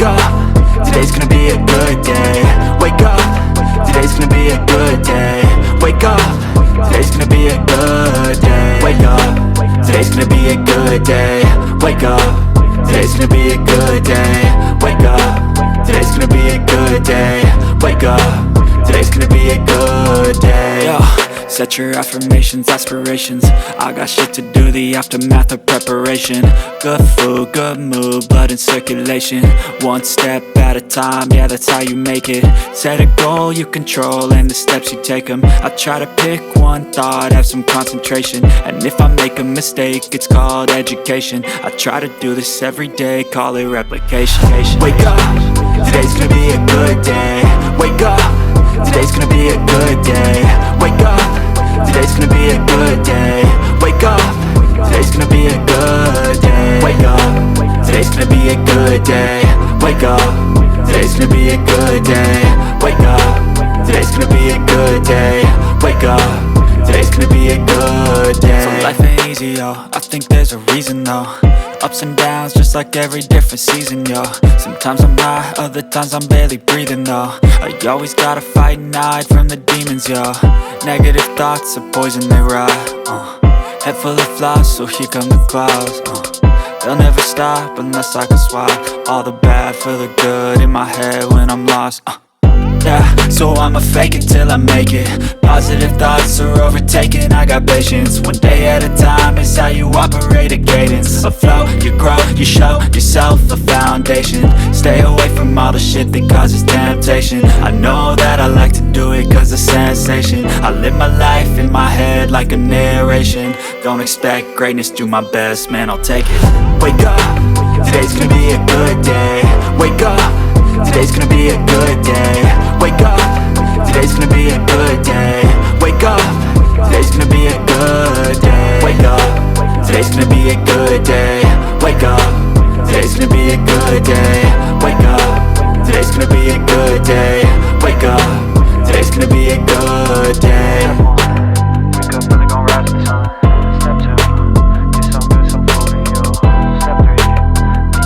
up, today's gonna be a good day. Wake up, today's gonna be a good day. Wake up, today's gonna be a good day. Wake up, today's gonna be a good day. Wake up, today's gonna be a good day. Wake up, today's gonna be a good day. Wake up, today's gonna be a good day. Yo, set your affirmations, aspirations. I got shit to do, the aftermath of preparation. Good food, good mood, blood in circulation. One step at a time, yeah, that's how you make it. Set a goal you control and the steps you take them. I try to pick one thought, have some concentration. And if I make a mistake, it's called education. I try to do this every day, call it replication. Wake up, today's gonna be a good day. Wake up, today's gonna be a good day. Wake up, today's gonna be a good day. Wake up, today's gonna be a good day. Wake up, today's gonna be a good day. Wake up, today's gonna be a good day. Wake up, today's gonna be a good day. Wake up, today's gonna be a good day. So life ain't easy, yo, I think there's a reason though. Ups and downs, just like every different season, yo. Sometimes I'm high, other times I'm barely breathing, though. I always gotta fight and hide from the demons, yo. Negative thoughts are poison, they rot. Head full of flies, so here come the clouds. They'll never stop unless I can swap all the bad for the good in my head when I'm lost. Yeah, so I'ma fake it till I make it. Positive thoughts are overtaken, I got patience. One day at a time is how you operate a cadence. A flow, you grow, you show yourself a foundation. Stay away from all the shit that causes temptation. I know that I like to do it cause it's sensation. I live my life in my head like a narration. Don't expect greatness, do my best, man, I'll take it. Wake up, today's gonna be a good day. Wake up, today's gonna be a good day. Wake up, today's gonna be a good day.